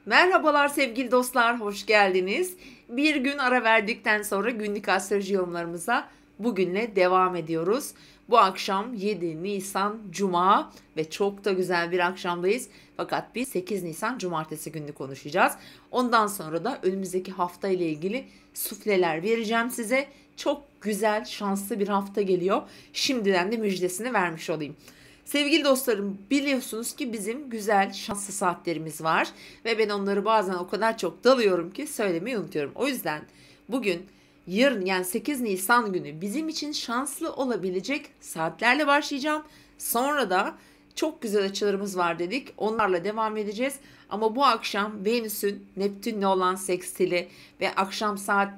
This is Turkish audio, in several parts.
Merhabalar sevgili dostlar, hoş geldiniz. Bir gün ara verdikten sonra günlük astroloji yorumlarımıza bugünle devam ediyoruz. Bu akşam 7 Nisan Cuma ve çok da güzel bir akşamdayız. Fakat biz 8 Nisan Cumartesi gününü konuşacağız. Ondan sonra da önümüzdeki hafta ile ilgili sufleler vereceğim size. Çok güzel, şanslı bir hafta geliyor. Şimdiden de müjdesini vermiş olayım. Sevgili dostlarım, biliyorsunuz ki bizim güzel şanslı saatlerimiz var ve ben onları bazen o kadar çok dalıyorum ki söylemeyi unutuyorum. O yüzden bugün yarın yani 8 Nisan günü bizim için şanslı olabilecek saatlerle başlayacağım. Sonra da çok güzel açılarımız var dedik. Onlarla devam edeceğiz. Ama bu akşam Venüs'ün Neptün'le olan sekstili ve akşam saat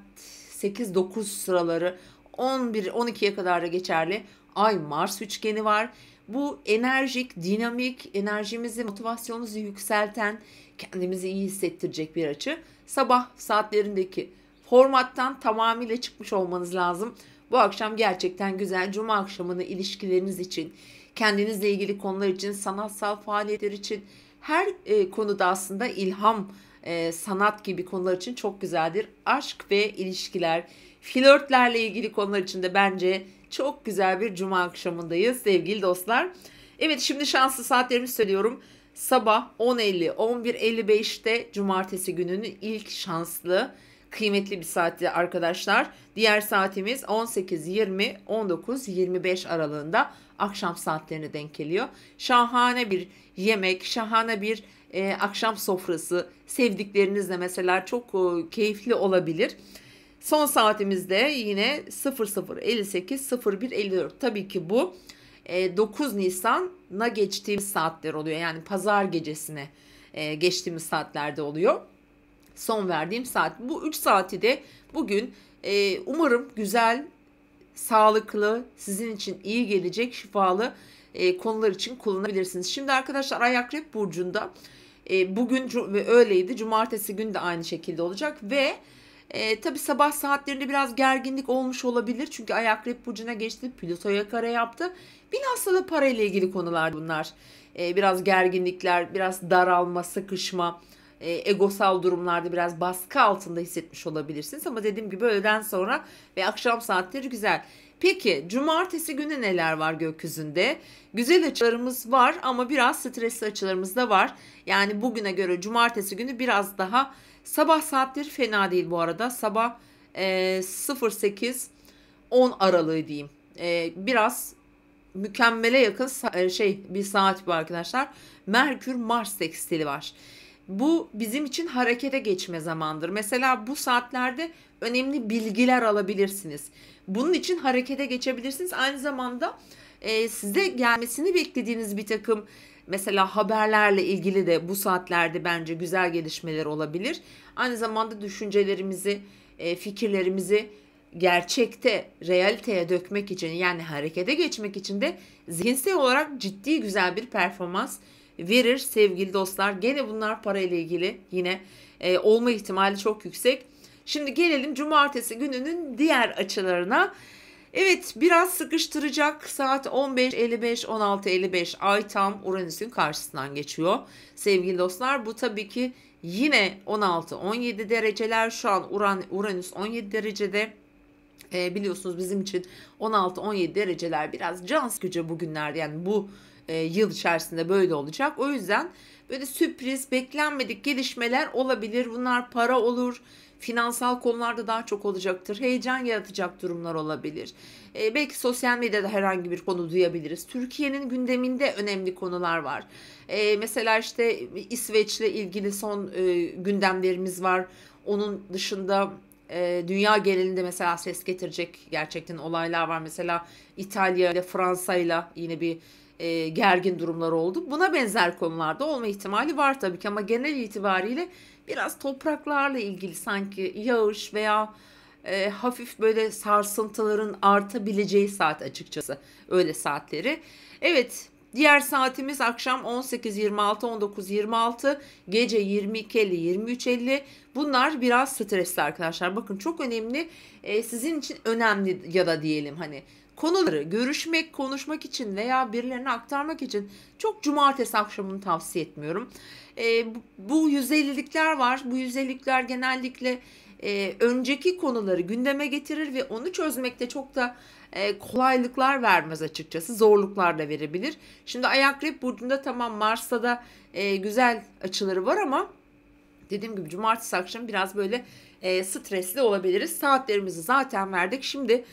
8-9 sıraları 11-12'ye kadar da geçerli Ay Mars üçgeni var. Bu enerjik, dinamik, enerjimizi, motivasyonumuzu yükselten, kendimizi iyi hissettirecek bir açı. Sabah saatlerindeki formattan tamamıyla çıkmış olmanız lazım. Bu akşam gerçekten güzel. Cuma akşamını ilişkileriniz için, kendinizle ilgili konular için, sanatsal faaliyetler için, her konuda aslında ilham, sanat gibi konular için çok güzeldir. Aşk ve ilişkiler, flörtlerle ilgili konular için de bence çok güzel bir cuma akşamındayız sevgili dostlar. Evet, şimdi şanslı saatlerimi söylüyorum. Sabah 10.50, 11.55'te cumartesi gününün ilk şanslı kıymetli bir saati arkadaşlar. Diğer saatimiz 18.20, 19.25 aralığında akşam saatlerine denk geliyor. Şahane bir yemek, şahane bir akşam sofrası sevdiklerinizle mesela çok keyifli olabilir. Son saatimizde yine 00.58, 01.54. Tabii ki bu 9 Nisan'a geçtiğimiz saatler oluyor. Yani pazar gecesine geçtiğimiz saatlerde oluyor. Son verdiğim saat. Bu 3 saati de bugün umarım güzel, sağlıklı, sizin için iyi gelecek, şifalı konular için kullanabilirsiniz. Şimdi arkadaşlar Ay Akrep Burcu'nda bugün öyleydi. Cumartesi günü de aynı şekilde olacak ve tabii sabah saatlerinde biraz gerginlik olmuş olabilir. Çünkü Ay Akrep Burcu'na geçti. Plüto'ya kare yaptı. Bilhassa da parayla ilgili konular bunlar. Biraz gerginlikler, biraz daralma, sıkışma, egosal durumlarda biraz baskı altında hissetmiş olabilirsiniz. Ama dediğim gibi öğleden sonra ve akşam saatleri güzel. Peki cumartesi günü neler var gökyüzünde? Güzel açılarımız var ama biraz stresli açılarımız da var. Yani bugüne göre cumartesi günü biraz daha sabah saatleri fena değil bu arada. Sabah 08-10 aralığı diyeyim. Biraz mükemmele yakın bir saat bu arkadaşlar. Merkür Mars sekstili var. Bu bizim için harekete geçme zamandır. Mesela bu saatlerde önemli bilgiler alabilirsiniz. Bunun için harekete geçebilirsiniz. Aynı zamanda size gelmesini beklediğiniz bir takım mesela haberlerle ilgili de bu saatlerde bence güzel gelişmeler olabilir. Aynı zamanda düşüncelerimizi, fikirlerimizi gerçekte, realiteye dökmek için yani harekete geçmek için de zihinsel olarak ciddi güzel bir performans verir sevgili dostlar. Gene bunlar parayla ilgili yine olma ihtimali çok yüksek. Şimdi gelelim cumartesi gününün diğer açılarına. Evet, biraz sıkıştıracak saat 15.55 16.55 Ay tam Uranüs'ün karşısından geçiyor. Sevgili dostlar, bu tabii ki yine 16-17 dereceler, şu an Uranüs 17 derecede. Biliyorsunuz bizim için 16-17 dereceler biraz can sıkıcı bugünlerde, yani bu yıl içerisinde böyle olacak. O yüzden böyle sürpriz, beklenmedik gelişmeler olabilir. Bunlar para olur, finansal konularda daha çok olacaktır. Heyecan yaratacak durumlar olabilir. Belki sosyal medyada herhangi bir konu duyabiliriz. Türkiye'nin gündeminde önemli konular var. Mesela işte İsveç'le ilgili son gündemlerimiz var. Onun dışında dünya genelinde mesela ses getirecek gerçekten olaylar var. Mesela İtalya ile Fransa ile yine bir gergin durumlar oldu. Buna benzer konularda olma ihtimali var tabii ki ama genel itibariyle biraz topraklarla ilgili sanki yağış veya hafif böyle sarsıntıların artabileceği saat açıkçası, öyle saatleri. Evet, diğer saatimiz akşam 18.26, 19.26, gece 22.50, 23.50. Bunlar biraz stresli arkadaşlar. Bakın çok önemli, sizin için önemli ya da diyelim hani Konuları görüşmek, konuşmak için veya birilerine aktarmak için çok cumartesi akşamını tavsiye etmiyorum. Bu 150'likler var. Bu 150'likler genellikle önceki konuları gündeme getirir ve onu çözmekte çok da kolaylıklar vermez açıkçası. Zorluklar da verebilir. Şimdi Ay Akrep burcunda tamam, Mars'ta da güzel açıları var ama dediğim gibi cumartesi akşamı biraz böyle stresli olabiliriz. Saatlerimizi zaten verdik. Şimdi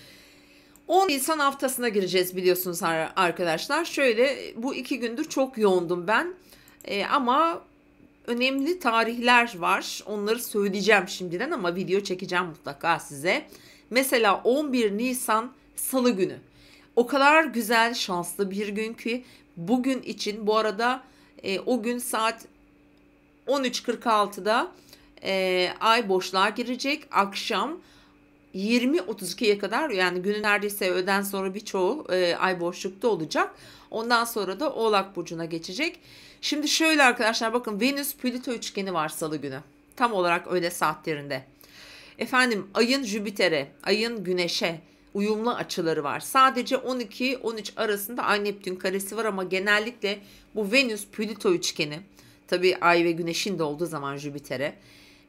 10 Nisan haftasına gireceğiz biliyorsunuz arkadaşlar. Şöyle, bu 2 gündür çok yoğundum ben. Ama önemli tarihler var. Onları söyleyeceğim şimdiden ama video çekeceğim mutlaka size. Mesela 11 Nisan Salı günü. O kadar güzel, şanslı bir gün ki bugün için, bu arada o gün saat 13.46'da ay boşluğa girecek. Akşam 20.32'ye kadar, yani günün neredeyse öğleden sonra birçoğu ay boşlukta olacak. Ondan sonra da Oğlak Burcu'na geçecek. Şimdi şöyle arkadaşlar, bakın, Venüs Plüto üçgeni var Salı günü. Tam olarak öğle saatlerinde. Efendim, ayın Jüpiter'e, ayın Güneş'e uyumlu açıları var. Sadece 12-13 arasında Ay Neptün karesi var ama genellikle bu Venüs Plüto üçgeni, tabii Ay ve Güneş'in de olduğu zaman Jüpiter'e,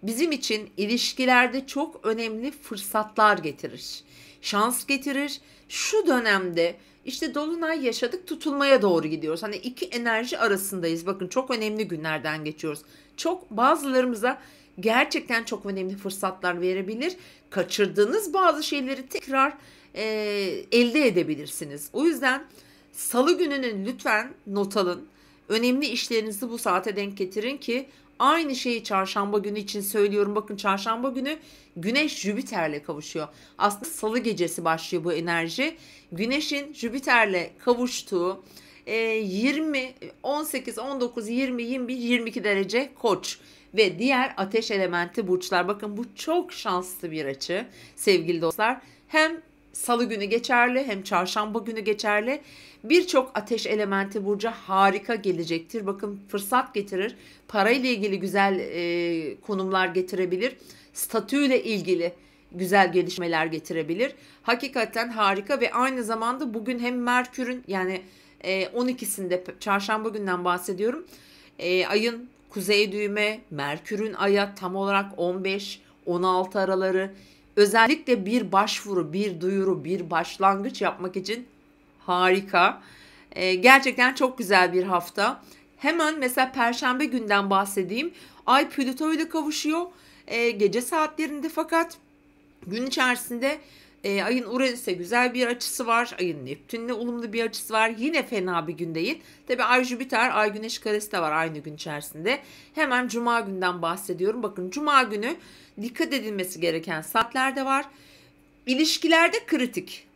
bizim için ilişkilerde çok önemli fırsatlar getirir. Şans getirir. Şu dönemde işte dolunay yaşadık, tutulmaya doğru gidiyoruz. Hani iki enerji arasındayız. Bakın, çok önemli günlerden geçiyoruz. Çok, bazılarımıza gerçekten çok önemli fırsatlar verebilir. Kaçırdığınız bazı şeyleri tekrar elde edebilirsiniz. O yüzden Salı gününü lütfen not alın. Önemli işlerinizi bu saate denk getirin ki aynı şeyi çarşamba günü için söylüyorum. Bakın, çarşamba günü Güneş Jüpiter'le kavuşuyor. Aslında Salı gecesi başlıyor bu enerji. Güneş'in Jüpiter'le kavuştuğu 20, 18, 19, 20, 21, 22 derece Koç ve diğer ateş elementi burçlar. Bakın, bu çok şanslı bir açı sevgili dostlar. Hem Salı günü geçerli hem çarşamba günü geçerli. Birçok ateş elementi burcu harika gelecektir. Bakın, fırsat getirir. Parayla ilgili güzel konumlar getirebilir. Statüyle ilgili güzel gelişmeler getirebilir. Hakikaten harika ve aynı zamanda bugün hem Merkür'ün, yani 12'sinde, çarşamba günden bahsediyorum. Ayın kuzey düğme, Merkür'ün aya tam olarak 15-16 araları. Özellikle bir başvuru, bir duyuru, bir başlangıç yapmak için harika. Gerçekten çok güzel bir hafta. Hemen mesela Perşembe günden bahsedeyim. Ay Plüto ile kavuşuyor gece saatlerinde, fakat gün içerisinde ayın Uranüs'e güzel bir açısı var. Ayın Neptün'le olumlu bir açısı var. Yine fena bir gün değil. Tabii Ay Jüpiter, Ay Güneş karesi de var aynı gün içerisinde. Hemen Cuma günden bahsediyorum. Bakın, Cuma günü dikkat edilmesi gereken saatler de var. İlişkilerde kritik.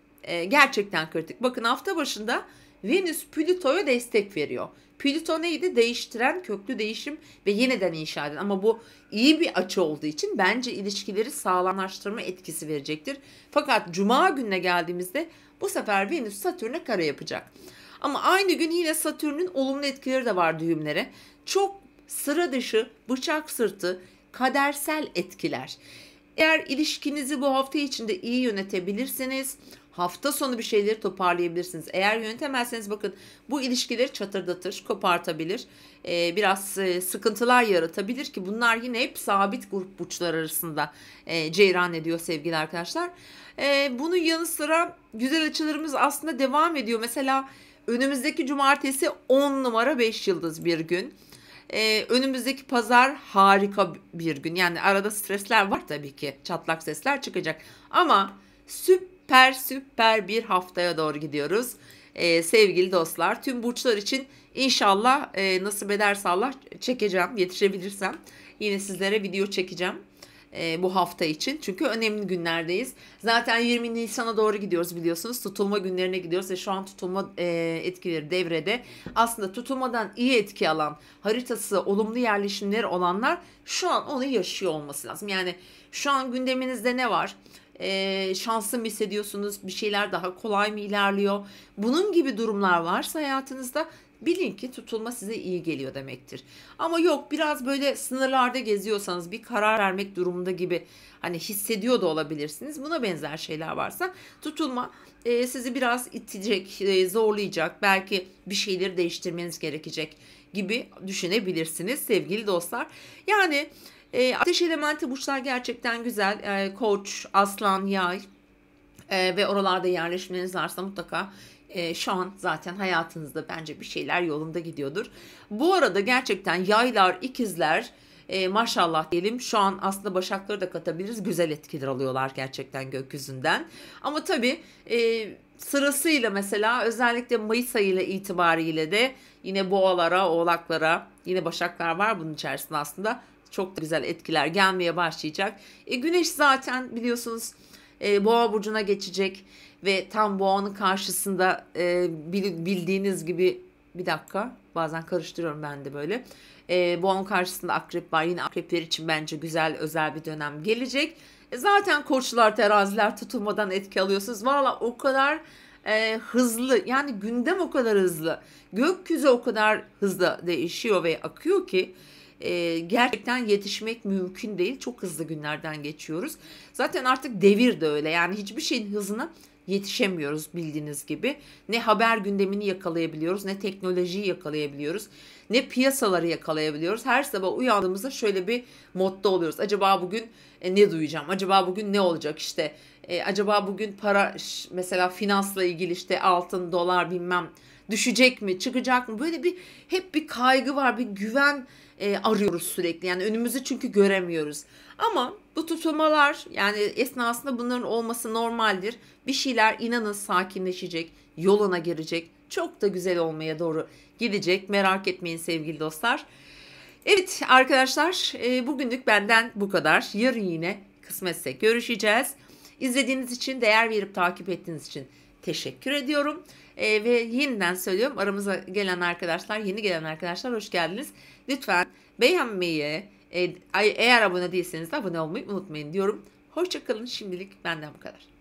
Gerçekten kritik. Bakın, hafta başında Venüs Plüto'ya destek veriyor. Plüto neydi? Değiştiren, köklü değişim ve yeniden inşa eden. Ama bu iyi bir açı olduğu için bence ilişkileri sağlamlaştırma etkisi verecektir. Fakat Cuma gününe geldiğimizde bu sefer Venüs Satürn'e kare yapacak. Ama aynı gün yine Satürn'ün olumlu etkileri de var düğümlere. Çok sıra dışı, bıçak sırtı, kadersel etkiler. Eğer ilişkinizi bu hafta içinde iyi yönetebilirseniz, hafta sonu bir şeyleri toparlayabilirsiniz. Eğer yönetemezseniz, bakın, bu ilişkileri çatırdatır, kopartabilir. Biraz sıkıntılar yaratabilir ki bunlar yine hep sabit grup burçlar arasında cereyan ediyor sevgili arkadaşlar. Bunun yanı sıra güzel açılarımız aslında devam ediyor. Mesela önümüzdeki cumartesi 10 numara 5 yıldız bir gün. Önümüzdeki pazar harika bir gün. Yani arada stresler var tabii ki. Çatlak sesler çıkacak. Ama süper bir haftaya doğru gidiyoruz. Sevgili dostlar, tüm burçlar için inşallah nasip ederse Allah çekeceğim. Yetişebilirsem yine sizlere video çekeceğim. Bu hafta için. Çünkü önemli günlerdeyiz. Zaten 20 Nisan'a doğru gidiyoruz biliyorsunuz. Tutulma günlerine gidiyoruz ve şu an tutulma etkileri devrede. Aslında tutulmadan iyi etki alan, haritası olumlu yerleşimleri olanlar şu an onu yaşıyor olması lazım. Yani şu an gündeminizde ne var? Şanslı mı hissediyorsunuz? Bir şeyler daha kolay mı ilerliyor? Bunun gibi durumlar varsa hayatınızda bilin ki tutulma size iyi geliyor demektir. Ama yok, biraz böyle sınırlarda geziyorsanız, bir karar vermek durumunda gibi hani hissediyor da olabilirsiniz. Buna benzer şeyler varsa tutulma sizi biraz itecek, zorlayacak, belki bir şeyleri değiştirmeniz gerekecek gibi düşünebilirsiniz sevgili dostlar. Yani ateş elementi burçlar gerçekten güzel. Koç, aslan, yay ve oralarda yerleşmeniz varsa mutlaka şu an zaten hayatınızda bence bir şeyler yolunda gidiyordur. Bu arada gerçekten yaylar, ikizler, maşallah diyelim, şu an aslında başakları da katabiliriz. Güzel etkiler alıyorlar gerçekten gökyüzünden. Ama tabii sırasıyla mesela özellikle Mayıs ayı itibariyle de yine boğalara, oğlaklara, yine başaklar var bunun içerisinde aslında. Çok da güzel etkiler gelmeye başlayacak. Güneş zaten biliyorsunuz Boğa burcuna geçecek ve tam Boğa'nın karşısında bildiğiniz gibi, bir dakika, bazen karıştırıyorum ben de böyle. Boğa'nın karşısında Akrep var. Yine akrepler için bence güzel, özel bir dönem gelecek. Zaten koçlar, teraziler tutulmadan etki alıyorsunuz. Valla o kadar hızlı, yani gündem o kadar hızlı. Gökyüzü o kadar hızlı değişiyor ve akıyor ki gerçekten yetişmek mümkün değil. Çok hızlı günlerden geçiyoruz. Zaten artık devir de öyle. Yani hiçbir şeyin hızına yetişemiyoruz bildiğiniz gibi. Ne haber gündemini yakalayabiliyoruz, ne teknolojiyi yakalayabiliyoruz, ne piyasaları yakalayabiliyoruz. Her sabah uyandığımızda şöyle bir modda oluyoruz. Acaba bugün ne duyacağım? Acaba bugün ne olacak işte? Acaba bugün para, mesela finansla ilgili, işte altın, dolar bilmem düşecek mi, çıkacak mı? Böyle bir, hep bir kaygı var, bir güven arıyoruz sürekli. Yani önümüzü çünkü göremiyoruz. Ama bu tutulmalar yani esnasında bunların olması normaldir. Bir şeyler, inanın, sakinleşecek, yoluna girecek. Çok da güzel olmaya doğru gidecek. Merak etmeyin sevgili dostlar. Evet arkadaşlar, bugünlük benden bu kadar. Yarın yine kısmetse görüşeceğiz. İzlediğiniz için, değer verip takip ettiğiniz için teşekkür ediyorum. Ve yeniden söylüyorum, aramıza gelen arkadaşlar, yeni gelen arkadaşlar hoş geldiniz. Lütfen beğenmeyi, eğer abone değilseniz de abone olmayı unutmayın diyorum. Hoşça kalın, şimdilik benden bu kadar.